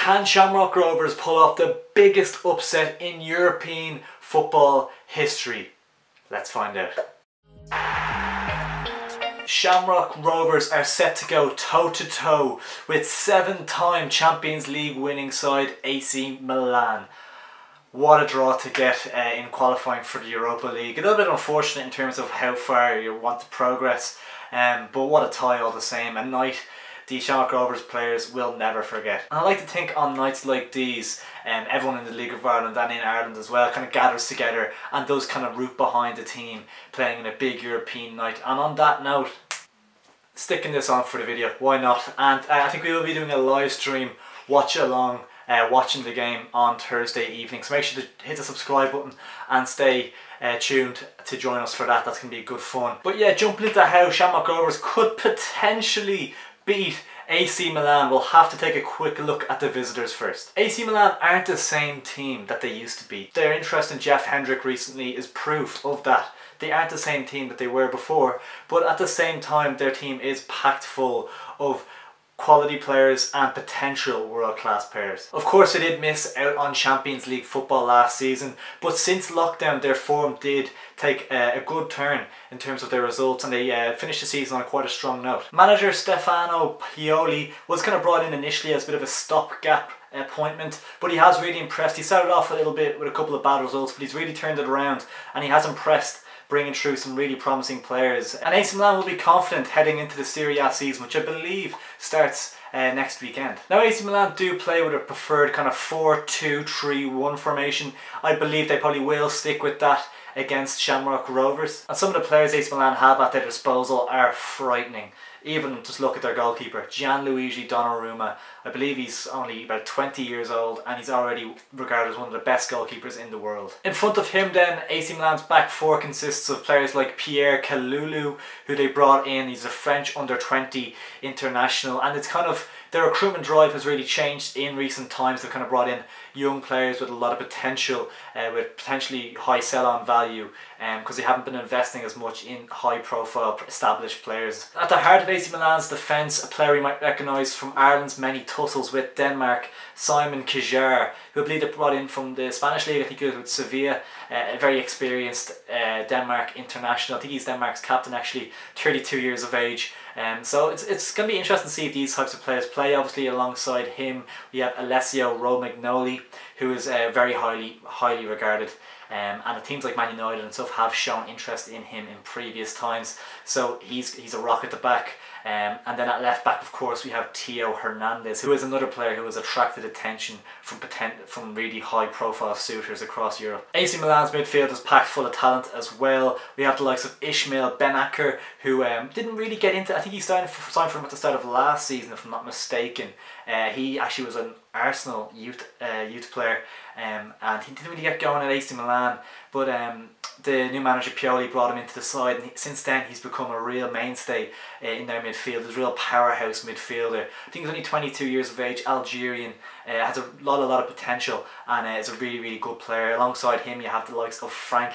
Can Shamrock Rovers pull off the biggest upset in European football history? Let's find out. Shamrock Rovers are set to go toe-to-toe with 7-time Champions League winning side AC Milan. What a draw to get in qualifying for the Europa League. A little bit unfortunate in terms of how far you want to progress, but what a tie all the same. A night the Shamrock Rovers players will never forget. And I like to think on nights like these, everyone in the League of Ireland and in Ireland as well kind of gathers together and does kind of root behind the team playing in a big European night. And on that note, sticking this on for the video, why not? And I think we will be doing a live stream watch along, watching the game on Thursday evening. So make sure to hit the subscribe button and stay tuned to join us for that. That's going to be good fun. But yeah, jumping into how Shamrock Rovers could potentially beat AC Milan, we'll have to take a quick look at the visitors first. AC Milan aren't the same team that they used to be. Their interest in Jeff Hendrick recently is proof of that. They aren't the same team that they were before, but at the same time their team is packed full of quality players and potential world-class players. Of course they did miss out on Champions League football last season, but since lockdown their form did take a good turn in terms of their results, and they finished the season on quite a strong note. Manager Stefano Pioli was kind of brought in initially as a bit of a stopgap appointment, but he has really impressed. He started off a little bit with a couple of bad results, but he's really turned it around and he has impressed, bringing through some really promising players. And AC Milan will be confident heading into the Serie A season, which I believe starts next weekend. Now AC Milan do play with a preferred kind of 4-2-3-1 formation. I believe they probably will stick with that against Shamrock Rovers. And some of the players AC Milan have at their disposal are frightening. Even just look at their goalkeeper, Gianluigi Donnarumma. I believe he's only about 20 years old and he's already regarded as one of the best goalkeepers in the world. In front of him then, AC Milan's back four consists of players like Pierre Kalulu, who they brought in. He's a French under-20 international, and it's kind of, their recruitment drive has really changed in recent times. They've kind of brought in young players with a lot of potential, with potentially high sell-on value, because they haven't been investing as much in high-profile established players. At the heart of AC Milan's defence, a player you might recognise from Ireland's many tussles with Denmark, Simon Kjaer, who I believe they brought in from the Spanish League. I think he was with Sevilla, a very experienced Denmark international. I think he's Denmark's captain actually, 32 years of age. So it's going to be interesting to see if these types of players play. Obviously alongside him we have Alessio Romagnoli, who is very highly regarded, and teams like Man United and stuff have shown interest in him in previous times. So he's a rock at the back. And then at left back, of course, we have Theo Hernandez, who is another player who has attracted attention from really high-profile suitors across Europe. AC Milan's midfield is packed full of talent as well. We have the likes of Ishmael Benacer, who didn't really get into. I think he signed for him at the start of last season, if I'm not mistaken. He actually was an Arsenal youth player, and he didn't really get going at AC Milan. But the new manager Pioli brought him into the side, and since then he's become a real mainstay in their midfield. He's a real powerhouse midfielder. I think he's only 22 years of age, Algerian, has a lot of potential, and is a really good player. Alongside him you have the likes of FRANK.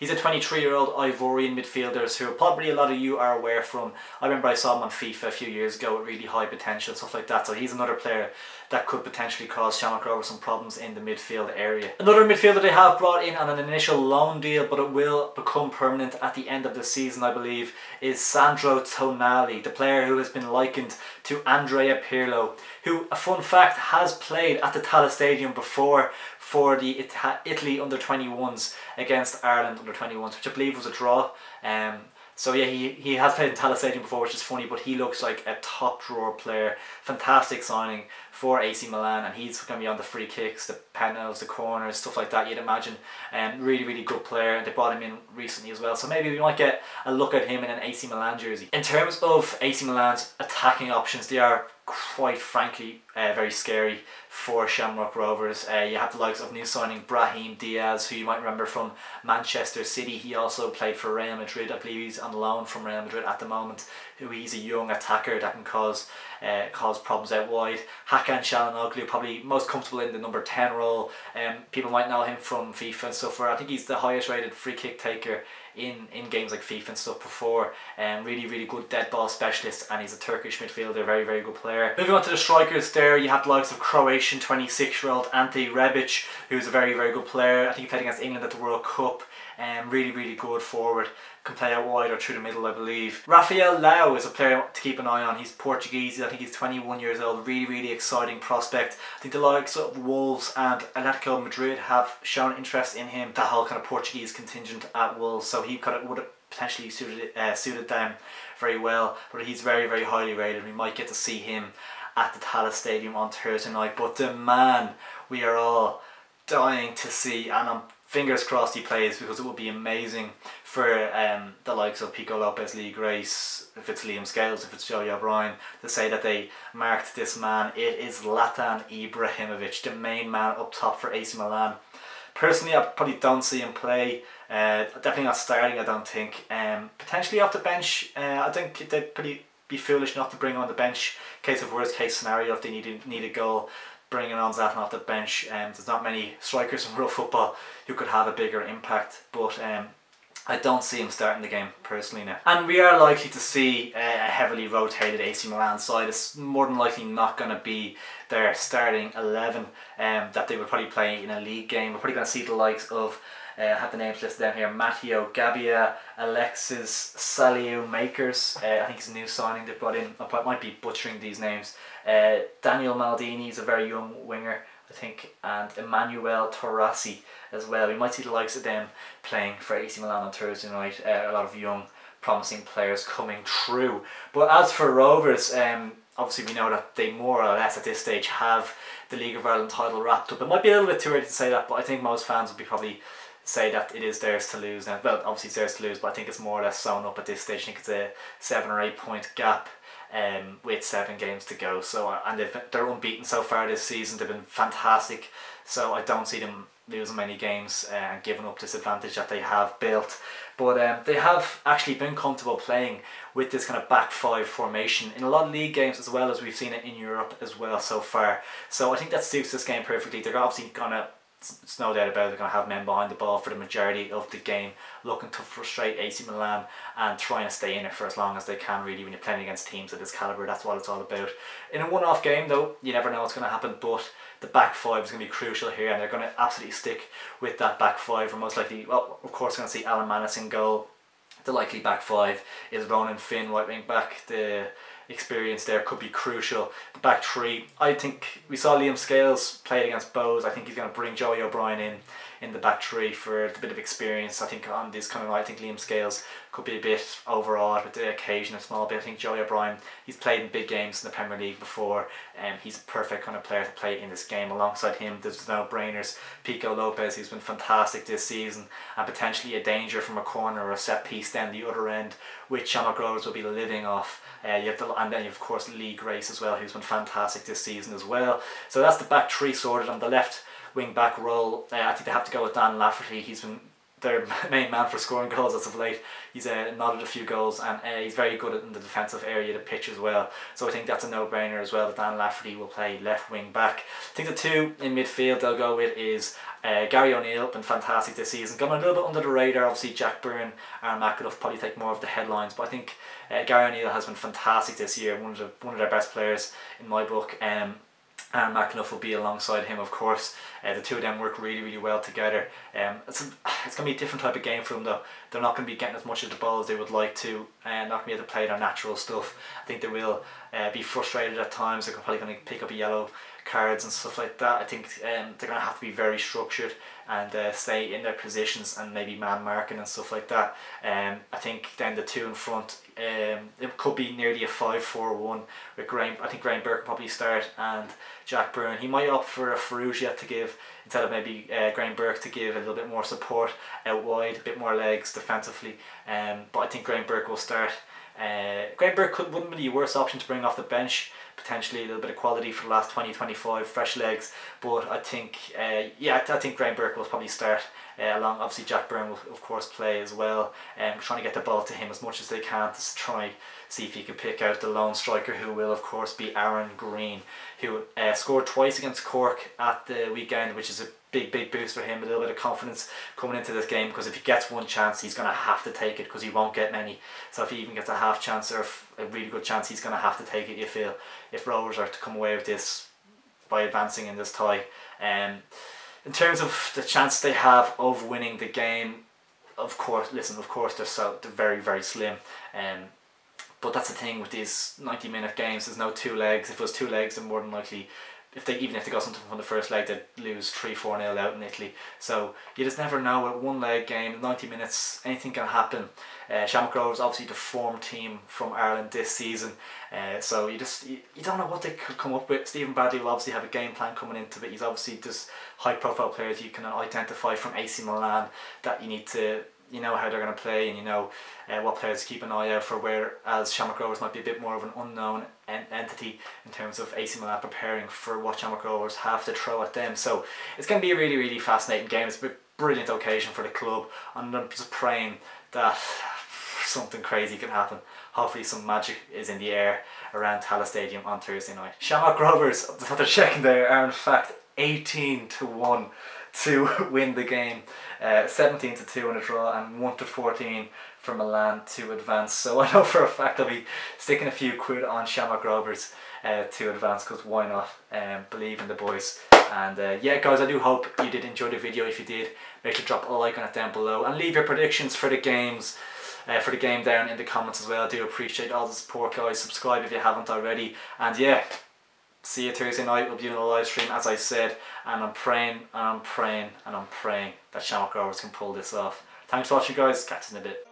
He's a 23-year-old Ivorian midfielder who probably a lot of you are aware from. I remember I saw him on FIFA a few years ago with really high potential and stuff like that. So he's another player that could potentially cause Shamrock Rovers some problems in the midfield area. Another midfielder they have brought in on an initial loan deal, but it will become permanent at the end of the season, I believe, is Sandro Tonali, the player who has been likened to Andrea Pirlo, who, a fun fact, has played at the TALLAGHT Stadium before for the Italy under-21s against Ireland under-21s, which I believe was a draw. So yeah, he has played in TALLAGHT Stadium before, which is funny, but he looks like a top drawer player. Fantastic signing for AC Milan, and he's going to be on the free kicks, the penalties, the corners, stuff like that, you'd imagine. Really good player, and they brought him in recently as well, so maybe we might get a look at him in an AC Milan jersey. In terms of AC Milan's attacking options, they are quite frankly very scary for Shamrock Rovers. You have the likes of new signing BRAHIM DIAZ, who you might remember from Manchester City. He also played for Real Madrid. I believe he's on loan from Real Madrid at the moment. He's a young attacker that can cause cause problems out wide. Hakan Çalhanoğlu probably most comfortable in the number 10 role. People might know him from FIFA and stuff, where I think he's the highest rated free kick taker in games like FIFA and stuff before. Really good dead ball specialist, and he's a Turkish midfielder, very good player. Moving on to the strikers, there you have the likes of Croatian 26-year-old Ante Rebic, who's a very good player. I think he played against England at the World Cup. Really good forward, can play out wide or through the middle, I believe. Rafael Leao is a player to keep an eye on. He's Portuguese, I think he's 21 years old, really exciting prospect. I think the likes of Wolves and Atletico Madrid have shown interest in him, that whole kind of Portuguese contingent at Wolves, so he kind of would have potentially suited them very well, but he's very highly rated. We might get to see him at the TALLAGHT Stadium on Thursday night, but the man we are all dying to see, and I'm fingers crossed he plays, because it would be amazing for the likes of Pico Lopez, Lee Grace, if it's Liam Scales, if it's Joey O'Brien, to say that they marked this man. It is Zlatan Ibrahimovic, the main man up top for AC Milan. Personally, I probably don't see him play. Definitely not starting, I don't think. Potentially off the bench. I think they'd pretty be foolish not to bring on the bench. Case of worst case scenario, if they need a goal, bringing on Zlatan off the bench. There's not many strikers in real football who could have a bigger impact, but I don't see him starting the game personally now. And we are likely to see a heavily rotated AC Milan side. It's more than likely not going to be their starting 11 that they would probably play in a league game. We're probably going to see the likes of, I have the names listed down here, Matteo Gabbia, Alexis Salio-Makers, I think he's a new signing they brought in. I might be butchering these names. Daniel Maldini is a very young winger, I think, and Emmanuel Torrasi as well. We might see the likes of them playing for AC Milan on Thursday night. A lot of young promising players coming through. But as for Rovers, obviously we know that they more or less at this stage have the League of Ireland title wrapped up. It might be a little bit too early to say that, but I think most fans would be probably say that it is theirs to lose now. Well, obviously it's theirs to lose, but I think it's more or less sewn up at this stage. I think it's a 7 or 8 point gap with 7 games to go. So and they're unbeaten so far this season. They've been fantastic. So I don't see them losing many games and giving up this advantage that they have built. But they have actually been comfortable playing with this kind of back 5 formation in a lot of league games, as well as we've seen it in Europe as well so far. So I think that suits this game perfectly. They're obviously gonna, it's no doubt about it, they're going to have men behind the ball for the majority of the game, looking to frustrate AC Milan and trying to stay in it for as long as they can, really, when you're playing against teams of this calibre. That's what it's all about. In a one-off game though, you never know what's going to happen, but the back 5 is going to be crucial here, and they're going to absolutely stick with that back 5. We're most likely, well, of course, going to see Alan Mannus in goal. The likely back 5 is Ronan Finn, right wing back. The experience there could be crucial. The back 3, I think we saw Liam Scales played against Bowes. I think he's going to bring Joey O'Brien in the back 3 for a bit of experience. I think on this kind of night, I think Liam Scales could be a bit overawed with the occasion, a small bit. I think Joey O'Brien, he's played in big games in the Premier League before, and he's a perfect kind of player to play in this game. Alongside him, there's no-brainers. Pico Lopez, who's been fantastic this season, and potentially a danger from a corner or a set piece down the other end, which Shamrock Rovers will be living off. And then you have, of course, Lee Grace as well, who's been fantastic this season as well. So that's the back 3 sorted. On the left wing back role, I think they have to go with Dan Lafferty. He's been their main man for scoring goals as of late. He's nodded a few goals, and he's very good in the defensive area of the pitch as well. So I think that's a no-brainer as well, that Dan Lafferty will play left wing back. I think the 2 in midfield they'll go with is Gary O'Neill, been fantastic this season. Gone a little bit under the radar. Obviously Jack Byrne, Aaron McAuliffe probably take more of the headlines, but I think Gary O'Neill has been fantastic this year. One of their best players in my book. Aaron McEneff will be alongside him, of course. The 2 of them work really well together. It's going to be a different type of game for them though. They're not going to be getting as much of the ball as they would like to, and not going to be able to play their natural stuff. I think they will be frustrated at times. They're probably going to pick up yellow cards and stuff like that. I think they're going to have to be very structured and stay in their positions, and maybe man marking and stuff like that. I think then the 2 in front, it could be nearly a 5-4-1 with Graham. I think Graham Burke will probably start, and Jack Byrne, he might opt for a Ferrugia to give, instead of maybe Graham Burke, to give a little bit more support out wide, a bit more legs defensively. But I think Graham Burke will start. Graham Burke wouldn't be the worst option to bring off the bench. potentially a little bit of quality for the last 20-25 fresh legs. But I think yeah, I think Graham Burke will probably start along. Obviously Jack Byrne will of course play as well, trying to get the ball to him as much as they can to try see if he can pick out the lone striker, who will of course be Aaron Greene, who scored twice against Cork at the weekend, which is a big boost for him, a little bit of confidence coming into this game, because if he gets one chance he's going to have to take it, because he won't get many. So if he even gets a half chance or a really good chance, he's going to have to take it, you feel, if Rovers are to come away with this by advancing in this tie. In terms of the chance they have of winning the game, of course, listen, of course they're very slim. But that's the thing with these 90-minute games, there's no two legs. If it was two legs, then more than likely, even if they got something from the first leg, they'd lose 3-4-0 out in Italy. So you just never know with one leg game, 90 minutes, anything can happen. Shamrock Rovers obviously the form team from Ireland this season, so you don't know what they could come up with. Stephen Bradley will obviously have a game plan coming into it. He's obviously just high profile players you can identify from AC Milan that you need to, you know how they're going to play, and you know what players to keep an eye out for, whereas Shamrock Rovers might be a bit more of an unknown entity in terms of AC Milan preparing for what Shamrock Rovers have to throw at them. So it's going to be a really fascinating game. It's a brilliant occasion for the club, and I'm just praying that something crazy can happen. Hopefully some magic is in the air around TALLAGH Stadium on Thursday night. Shamrock Rovers, that's what they're checking there, are in fact 18-1 to win the game, 17-2 in a draw, and 1-14 for Milan to advance. So I know for a fact I'll be sticking a few quid on Shamrock Rovers to advance, because why not? Believe in the boys. And yeah guys, I do hope you did enjoy the video. If you did, make sure to drop a like on it down below, and leave your predictions for the games, for the game down in the comments as well. I do appreciate all the support guys. Subscribe if you haven't already, and yeah, see you Thursday night. We'll be doing a live stream as I said, and I'm praying that Shamrock Rovers can pull this off. Thanks for watching guys, catch you in a bit.